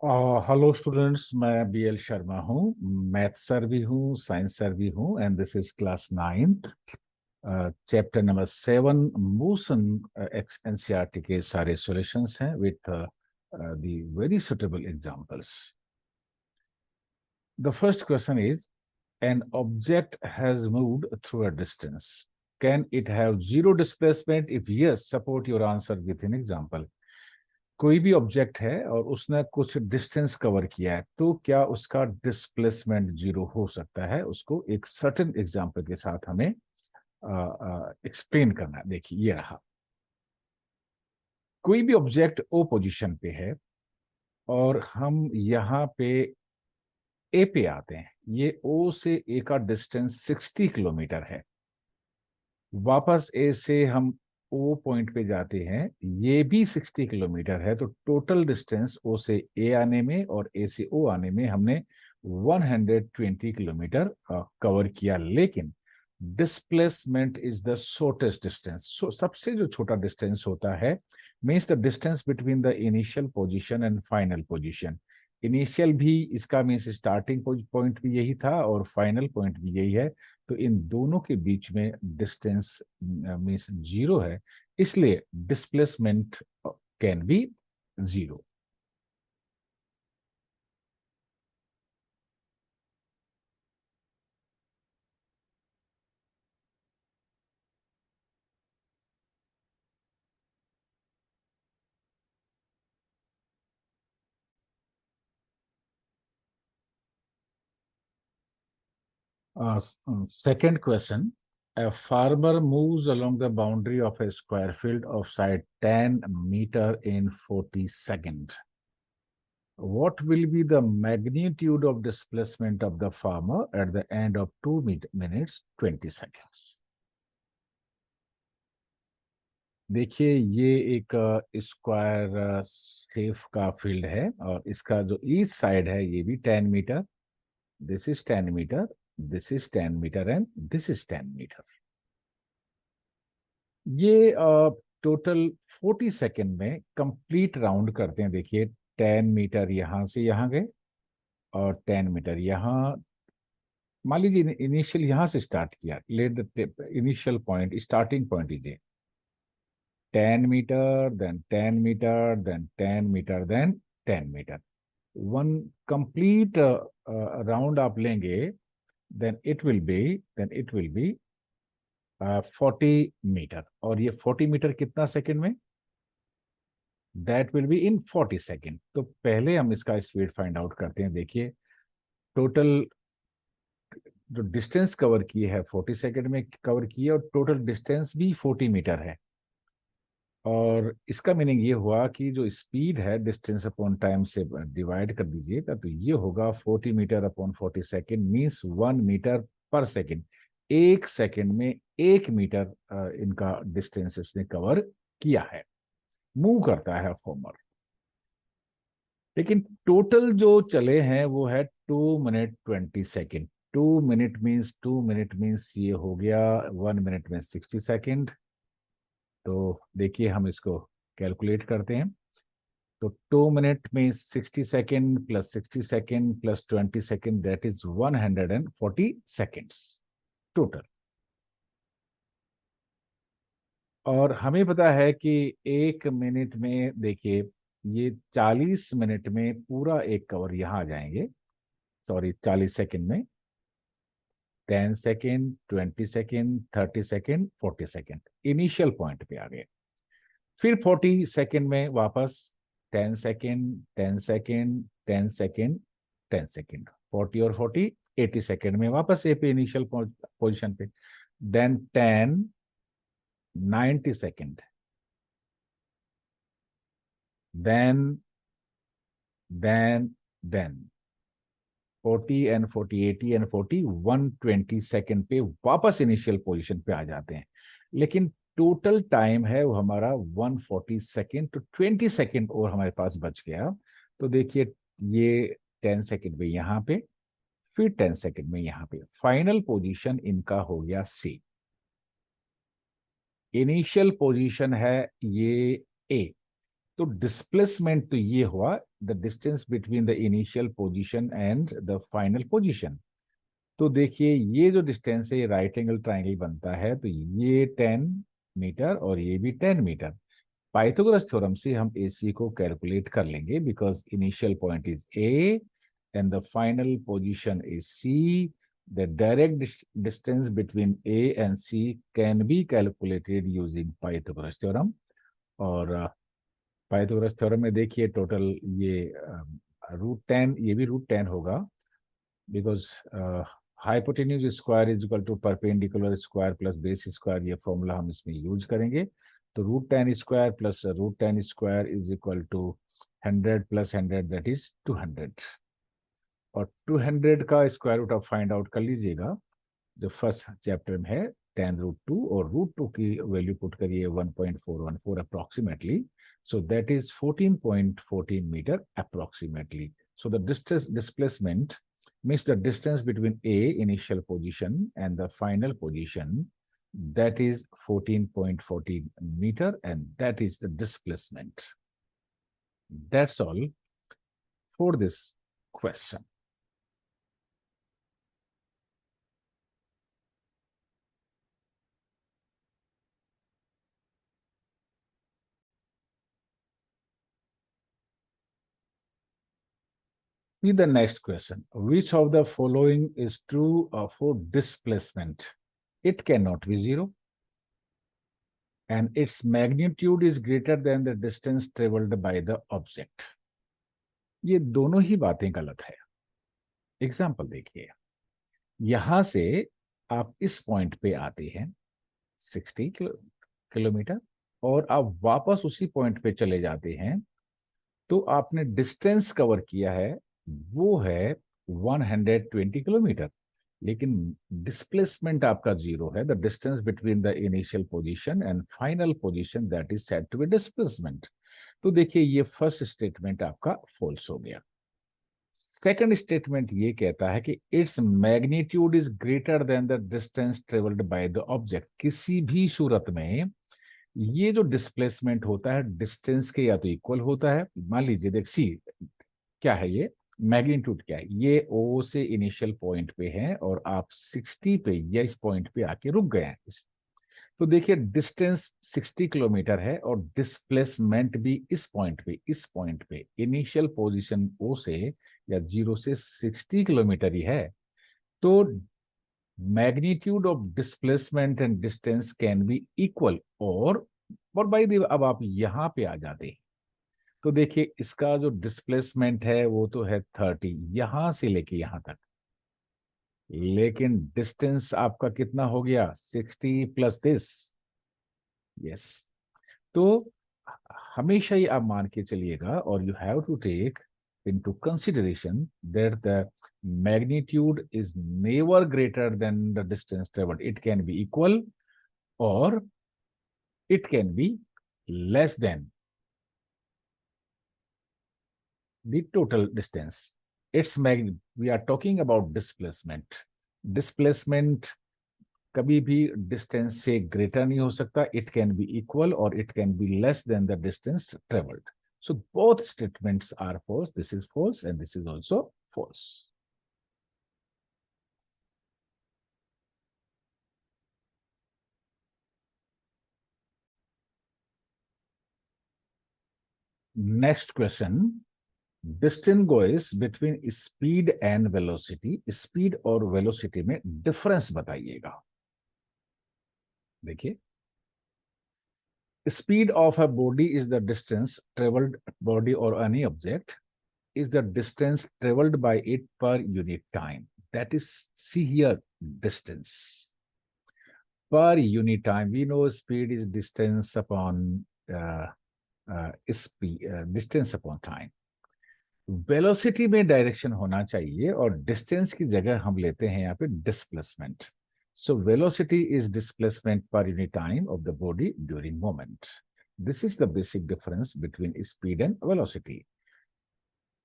Hello students, मैं BL Sharma हूँ। Math sir भी हूँ, साइंस सर भी हूँ, and this is class 9th, chapter number 7 motion. NCERT के सारे सॉल्यूशंस हैं with the very suitable examples. The first question is, an object has moved through a distance. Can it have zero displacement? If yes, support your answer with an example. कोई भी object है और उसने कुछ distance cover किया है, तो क्या उसका डिस्प्लेसमेंट जीरो हो सकता है? उसको एक सर्टेन एग्जांपल के साथ हमें एक्सप्लेन करना है। देखिए, ये रहा। कोई भी ऑब्जेक्ट ओ पोजीशन पे है और हम यहाँ पे ए पे आते हैं। ये ओ से ए का डिस्टेंस 60 किलोमीटर है। वापस ए से हम ओ पॉइंट पे जाते हैं, ये भी 60 किलोमीटर है। तो टोटल डिस्टेंस ओ से ए आने में और ए से ओ आने में हमने 120 किलोमीटर कवर किया। लेकिन displacement is the shortest distance. सबसे जो छोटा डिस्टेंस होता है means the distance between the initial position and final position. Initial भी इसका मीन्स स्टार्टिंग पॉइंट भी यही था और फाइनल पॉइंट भी यही है। तो इन दोनों के बीच में डिस्टेंस मीन्स जीरो है, इसलिए displacement can B zero. Second question. A farmer moves along the boundary of a square field of side 10 meter in 40 seconds. What will be the magnitude of displacement of the farmer at the end of 2 minutes 20 seconds? देखिए, ये एक square safe का field है और इसका जो each side है ये भी 10 metre. This is 10 metre, this is 10 metre and this is 10 metre. ये टोटल 40 सेकेंड में कंप्लीट राउंड करते हैं। देखिए, 10 मीटर यहां से यहां गए और 10 मीटर यहाँ। मान लीजिए इनिशियल यहां से स्टार्ट किया, let the initial point, starting point is 10 metre, then 10 metre, then 10 metre, then 10 metre. One complete round आप लेंगे, then it will be 40 metre. और ये 40 मीटर कितना सेकंड में? That will be in 40 second. तो पहले हम इसका स्पीड फाइंड आउट करते हैं। देखिए, टोटल जो डिस्टेंस कवर की है 40 सेकंड में कवर की है, और टोटल डिस्टेंस भी 40 मीटर है। और इसका मीनिंग ये हुआ कि जो स्पीड है डिस्टेंस अपॉन टाइम से डिवाइड कर दीजिएगा, तो ये होगा 40 metre upon 40 second means 1 metre per second. 1 second में 1 मीटर इनका डिस्टेंस उसने कवर किया है, मूव करता है फॉर्मर। लेकिन टोटल जो चले हैं वो है 2 मिनट 20 सेकेंड। 2 मिनट मीन्स ये हो गया 1 मिनट में 60 सेकेंड। तो देखिए, हम इसको कैलकुलेट करते हैं। तो 2 मिनट में 60 second plus 60 second plus 20 second, that is 140 seconds total. और हमें पता है कि 1 मिनट में, देखिए, ये 40 मिनट में पूरा एक कवर यहां आ जाएंगे। सॉरी, 40 सेकेंड में 10 second, 20 second, 30 second, 40 second initial point पे आ गए। फिर 40 सेकेंड में वापस 10 सेकेंड, 10 सेकेंड, 10 सेकेंड, 10 सेकेंड, 40 और 40, 80 सेकेंड में वापस ए पे इनिशियल पोजिशन पे। Then 10, 90 second, then then 40 and 40, 80 and 40, 120 second पे वापस इनिशियल पोजीशन पे आ जाते हैं। लेकिन टोटल टाइम है वो हमारा 140 सेकेंड। तो 20 सेकेंड और हमारे पास बच गया। तो देखिए, ये 10 सेकेंड में यहाँ पे, फिर 10 सेकेंड में यहाँ पे, फाइनल पोजीशन इनका हो गया सी। इनिशियल पोजीशन है ये ए। तो डिस्प्लेसमेंट तो ये हुआ the distance between the initial position and the final position. तो देखिए ये जो डिस्टेंस है ये राइट एंगल ट्राइंगल बनता है, तो ये 10 मीटर और ये भी 10 मीटर। पाइथागोरस थ्योरम से हम AC को कैलकुलेट कर लेंगे, because initial point is A and the final position is C. The direct distance between A and C can be calculated using Pythagoras theorem. और पाइथागोरस थ्योरम में देखिए total ये √10, ये भी √10 होगा, because hypotenuse square is equal to perpendicular square plus base square, ये formula हम इसमें यूज करेंगे। तो √10 square plus √10 square is equal to 100 plus 100, that is 200। और 200 का स्क्वायर रूट आप फाइंड आउट कर लीजिएगा, जो फर्स्ट चैप्टर में है 10√2, और √2 की वैल्यू पुट करिए 1.414 approximately, so that is 14.14 metre approximately. So the distance displacement means the distance between A initial position and the final position, that is 14.14 meter, and that is the displacement. That's all for this question. See the next question. Which of the following is true for displacement? It cannot be 0, and its magnitude is greater than the distance traveled by the object. ये दोनों ही बातें गलत है। Example देखिए, यहां से आप इस पॉइंट पे आते हैं 60 किलोमीटर, और आप वापस उसी पॉइंट पे चले जाते हैं, तो आपने डिस्टेंस कवर किया है वो है 120 किलोमीटर, लेकिन डिस्प्लेसमेंट आपका 0 है। The distance between the initial position and final position, that is said to be displacement. तो देखिए ये फर्स्ट स्टेटमेंट आपका फॉल्स हो गया। सेकंड स्टेटमेंट ये कहता है कि its magnitude is greater than the distance travelled by the object. किसी भी सूरत में ये जो डिस्प्लेसमेंट होता है डिस्टेंस के या तो इक्वल होता है। मान लीजिए देख सी क्या है, ये मैग्नीट्यूड क्या है, ये O से इनिशियल पॉइंट पे है और आप 60 पे या इस पॉइंट पे आके रुक गए हैं। तो देखिए डिस्टेंस 60 किलोमीटर है और डिस्प्लेसमेंट भी इस पॉइंट पे इनिशियल पोजीशन O से या 0 से 60 किलोमीटर ही है। तो magnitude of displacement and distance can be equal. और बाय द अब आप यहां पे आ जाते हैं, तो देखिए इसका जो डिस्प्लेसमेंट है वो तो है 30 यहां से लेके यहां तक, लेकिन डिस्टेंस आपका कितना हो गया 60 प्लस दिस। यस, तो हमेशा ही आप मान के चलिएगा, और you have to take into consideration that the magnitude is never greater than the distance traveled. It can be equal or it can be less than the total distance. We are talking about displacement. Displacement कभी भी distance से greater नहीं हो सकता। It can be equal और it can be less than the distance travelled. So both statements are false. This is false and this is also false. Next question. Distinguish between speed and velocity. Speed और velocity में difference बताइएगा। देखिए, speed of a body is the distance traveled, body or any object is the distance traveled by it per unit time. That is, see here, distance per unit time. We know speed is distance upon distance upon time. Velocity में direction होना चाहिए और distance की जगह हम लेते हैं यहाँ पे displacement. So velocity is displacement per unit time of the body during moment. This is the basic difference between speed and velocity.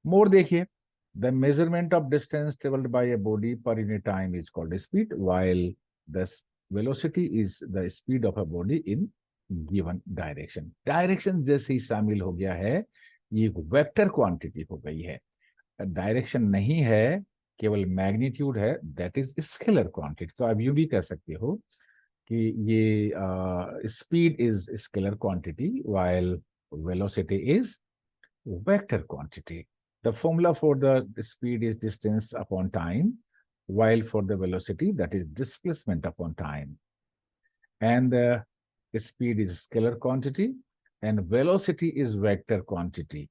More देखिए, the measurement of distance travelled by a body per unit time is called speed, while the velocity is the speed of a body in given direction. Direction जैसे ही शामिल हो गया है ये vector quantity हो गई है, डायरेक्शन नहीं है, केवल मैग्नीट्यूड है, दैट इज स्केलर क्वांटिटी। तो आप यूं भी कह सकते हो कि ये speed is scalar quantity while velocity is vector quantity. The formula for the speed is distance upon time, while for the velocity, that is displacement upon time. And the speed is scalar quantity and velocity is vector quantity.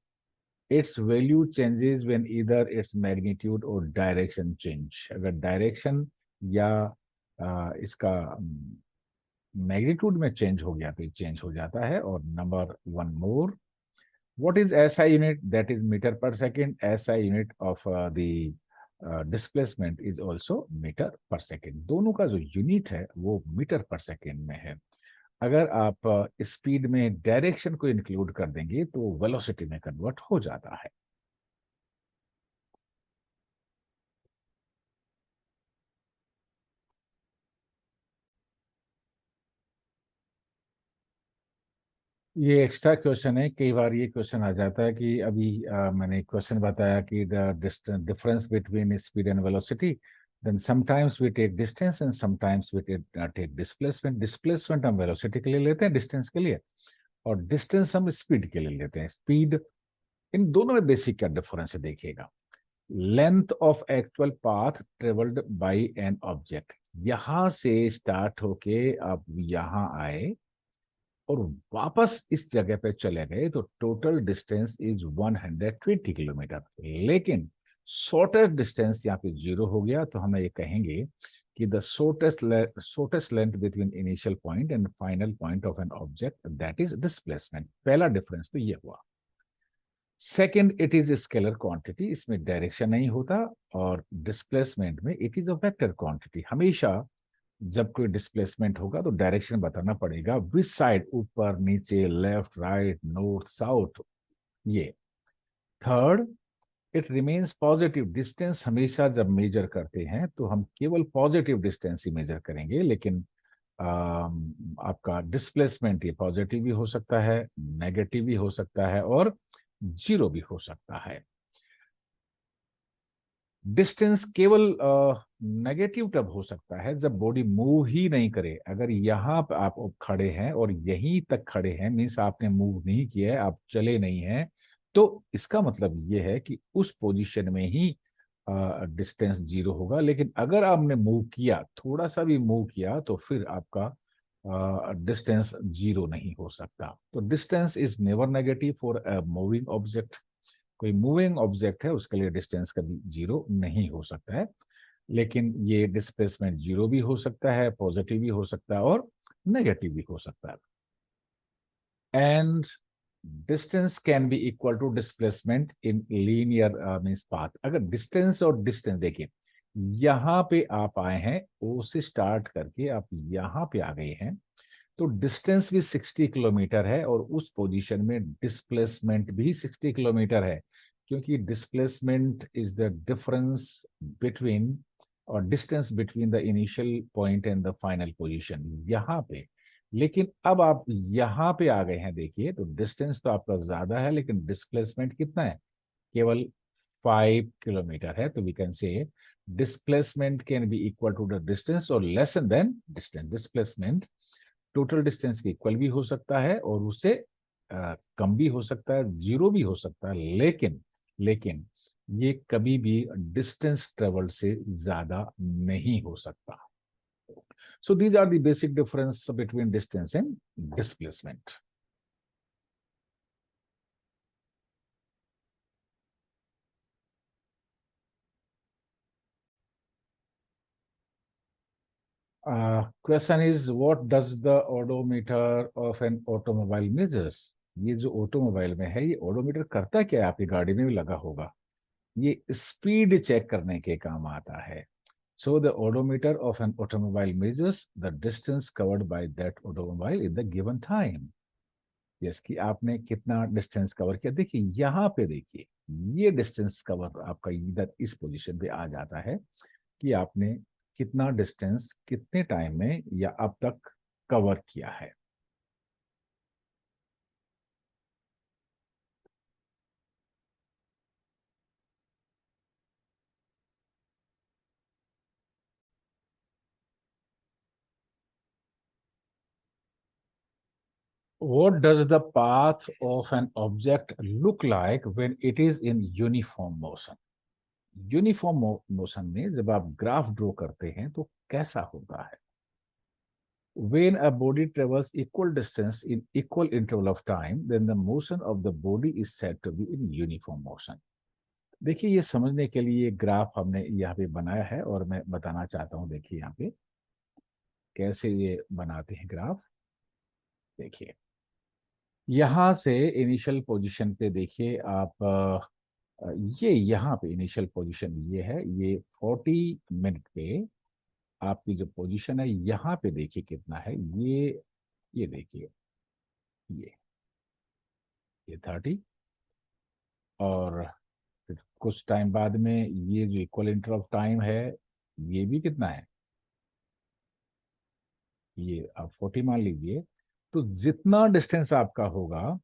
Its value changes when either its magnitude or direction change. अगर direction या इसका magnitude में change हो गया तो change हो जाता है। और number one more, what is SI unit? That is meter per second. SI unit of the displacement is also meter per second. दोनों का जो यूनिट है वो मीटर पर सेकेंड में है। अगर आप स्पीड में डायरेक्शन को इंक्लूड कर देंगे तो वेलोसिटी में कन्वर्ट हो जाता है। ये एक्स्ट्रा क्वेश्चन है, कई बार ये क्वेश्चन आ जाता है कि अभी मैंने क्वेश्चन बताया कि the difference between speed and velocity, then sometimes we take distance and sometimes we take displacement. Displacement हम वेलोसिटी के लिए लेते हैं डिस्टेंस के लिए, और डिस्टेंस हम स्पीड के लिए लेते हैं। स्पीड, इन दोनों में बेसिक क्या डिफरेंस है देखिएगा। Length of actual path travelled by an object, यहां से स्टार्ट होके आप यहां आए और वापस इस जगह पे चले गए तो टोटल डिस्टेंस इज 120 किलोमीटर। लेकिन शॉर्टेस्ट डिस्टेंस यहाँ पे 0 हो गया, तो हम ये कहेंगे कि the shortest length between initial point and final point of an object, that is displacement. पहला डिफरेंस तो ये हुआ। Second, it is scalar quantity, इसमें डायरेक्शन नहीं होता, और डिस्प्लेसमेंट में it is a vector quantity. हमेशा जब कोई डिस्प्लेसमेंट होगा तो डायरेक्शन बताना पड़ेगा, विच साइड, ऊपर नीचे, लेफ्ट राइट नॉर्थ साउथ, ये। Third, it remains positive, distance हमेशा जब मेजर करते हैं तो हम केवल पॉजिटिव डिस्टेंस ही मेजर करेंगे, लेकिन आपका डिस्प्लेसमेंट ये पॉजिटिव भी हो सकता है, नेगेटिव भी हो सकता है, और जीरो भी हो सकता है। डिस्टेंस केवल नेगेटिव तब हो सकता है जब बॉडी मूव ही नहीं करे। अगर यहाँ पे आप खड़े हैं और यहीं तक खड़े हैं, मीन्स आपने मूव नहीं किया है, आप चले नहीं हैं, तो इसका मतलब ये है कि उस पोजीशन में ही डिस्टेंस जीरो होगा। लेकिन अगर आपने मूव किया, थोड़ा सा भी मूव किया, तो फिर आपका डिस्टेंस जीरो नहीं हो सकता। तो distance is never negative for a moving object. कोई मूविंग ऑब्जेक्ट है उसके लिए डिस्टेंस कभी जीरो नहीं हो सकता है, लेकिन ये डिस्प्लेसमेंट जीरो भी हो सकता है, पॉजिटिव भी हो सकता है, और नेगेटिव भी हो सकता है। And distance can be equal to displacement in linear means path. अगर डिस्टेंस और डिस्टेंस देखिए, यहां पे आप आए हैं, ओ से स्टार्ट करके आप यहां पे आ गए हैं, तो डिस्टेंस भी 60 किलोमीटर है, और उस पोजीशन में डिस्प्लेसमेंट भी 60 किलोमीटर है, क्योंकि displacement is the difference between, और distance between the initial point and the final position यहाँ पे। लेकिन अब आप यहाँ पे आ गए हैं, देखिए, तो डिस्टेंस तो आपका ज्यादा है, लेकिन डिस्प्लेसमेंट कितना है, केवल 5 किलोमीटर है। तो we can say displacement can be equal to the distance or lesser than distance. Displacement total distance के इक्वल भी हो सकता है, और उससे कम भी हो सकता है, जीरो भी हो सकता है, लेकिन ये कभी भी डिस्टेंस ट्रेवल से ज्यादा नहीं हो सकता। So these are the basic difference between distance and displacement. Question is what does the odometer of an automobile measures. ये जो ऑटोमोबाइल में है, ये ओडोमीटर करता क्या है, आपकी गाड़ी में भी लगा होगा। ये स्पीड चेक करने के काम आता है। So the odometer of an automobile measures the distance covered by that automobile in the given time. जैसे कि आपने कितना डिस्टेंस कवर किया, देखिए यहाँ पे देखिए, ये डिस्टेंस कवर आपका इधर इस पोजीशन पे आ जाता है कि आपने कितना डिस्टेंस कितने टाइम में या अब तक कवर किया है। What does the path of an object look like when it is in uniform motion? Uniform motion में जब आप ग्राफ ड्रॉ करते हैं तो कैसा होता है? When a body travels equal distance in equal interval of time, then the motion of the body is said to be in uniform motion. देखिए, ये समझने के लिए ग्राफ हमने यहाँ पे बनाया है और मैं बताना चाहता हूँ। देखिए यहाँ पे कैसे ये बनाते हैं ग्राफ। देखिए यहाँ से इनिशियल पोजीशन पे देखिए आप ये यहाँ पे इनिशियल पोजीशन ये है, ये 40 मिनट पे आपकी जो पोजीशन है यहाँ पे देखिए कितना है। ये देखिए ये ये 30, और फिर कुछ टाइम बाद में ये जो इक्वल इंटर ऑफ टाइम है ये भी कितना है, ये आप 40 मान लीजिए। तो जितना डिस्टेंस आपका होगा,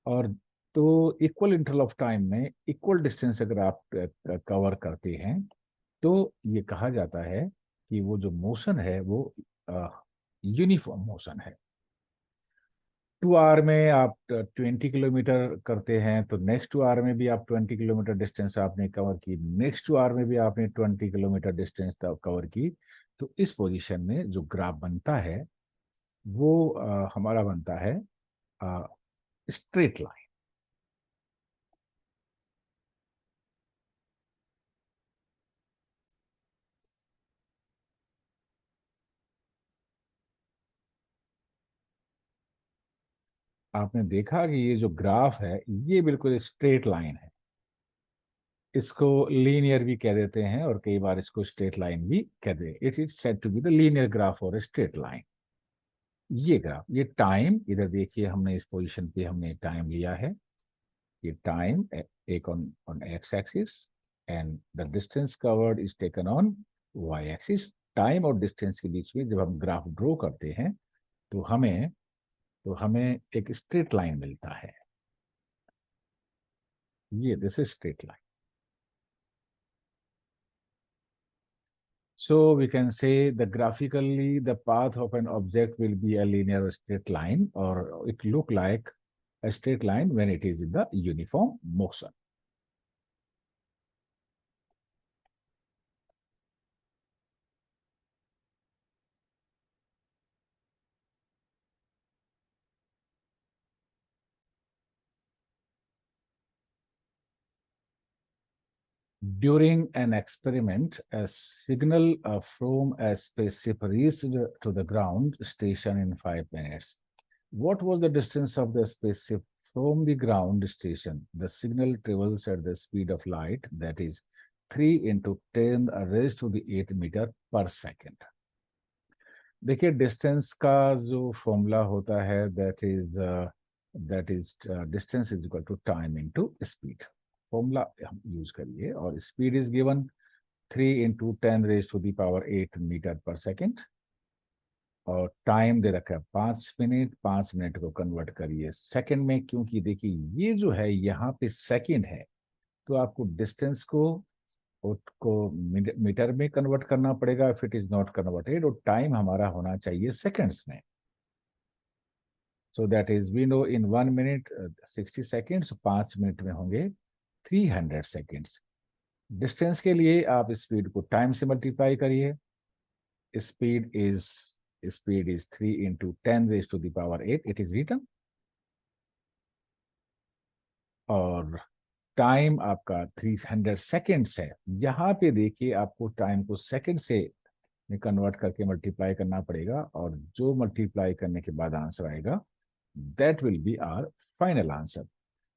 और तो इक्वल इंटरवल ऑफ टाइम में इक्वल डिस्टेंस अगर आप कवर करते हैं तो ये कहा जाता है कि वो जो मोशन है वो यूनिफॉर्म मोशन है। 2 आवर में आप 20 किलोमीटर करते हैं तो नेक्स्ट 2 आवर में भी आप 20 किलोमीटर डिस्टेंस आपने कवर की, नेक्स्ट 2 आवर में भी आपने 20 किलोमीटर डिस्टेंस कवर की। तो इस पोजीशन में जो ग्राफ बनता है वो हमारा बनता है स्ट्रेट लाइन। आपने देखा कि ये जो ग्राफ है ये बिल्कुल स्ट्रेट लाइन है। इसको लीनियर भी कह देते हैं और कई बार इसको स्ट्रेट लाइन भी कहते हैं। It is said to be the linear graph और स्ट्रेट लाइन। ये ग्राफ, ये टाइम, इधर देखिए हमने इस पोजीशन पे हमने टाइम लिया है। ये टाइम एक on on x axis and the distance covered is taken on y axis. Time और डिस्टेंस के बीच में जब हम ग्राफ ड्रॉ करते हैं तो हमें एक स्ट्रेट लाइन मिलता है। ये this is straight line. So we can say that graphically the path of an object will be a linear or straight line, or it look like a straight line when it is in the uniform motion. During an experiment, a signal from a spaceship reached to the ground station in 5 minutes. What was the distance of the spaceship from the ground station? The signal travels at the speed of light, that is 3 into 10 raised to the 8 meter per second. देखिए distance का जो formula होता है that is distance is equal to time into speed. Formula हम use करिए और speed is given 3 into 10 raised to the power 8 metre per second, और time दे रखा है 5 मिनट। 5 मिनट को कन्वर्ट करिए सेकंड में, क्योंकि देखिए ये जो है यहाँ पे सेकंड है तो आपको डिस्टेंस को मीटर में कन्वर्ट करना पड़ेगा if it is not converted, और टाइम हमारा होना चाहिए सेकंड्स में। So that is we know in 1 minute 60 seconds, 5 minute में होंगे 300 सेकेंड्स। डिस्टेंस के लिए आप स्पीड को टाइम से मल्टीप्लाई करिए। Speed is speed is 3 into 10 raised to the power 8, it is written. और टाइम आपका 300 सेकेंड्स है। यहाँ पे देखिए आपको टाइम को सेकेंड से में कन्वर्ट करके मल्टीप्लाई करना पड़ेगा, और जो मल्टीप्लाई करने के बाद आंसर आएगा that will be our final answer.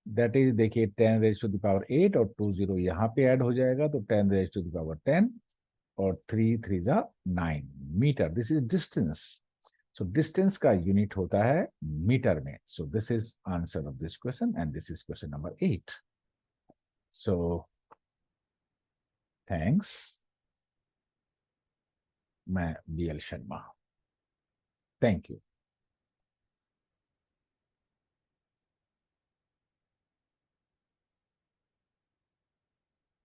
That is देखिए 10 raised to the power 8 और 20 यहाँ पे ऐड हो जाएगा तो 10 raised to the power 10 और 3 3 9 metre. This is distance. So distance का यूनिट होता है मीटर में। So this is answer of this question and this is question number 8। So thanks. मैं BL शर्मा। Thank you.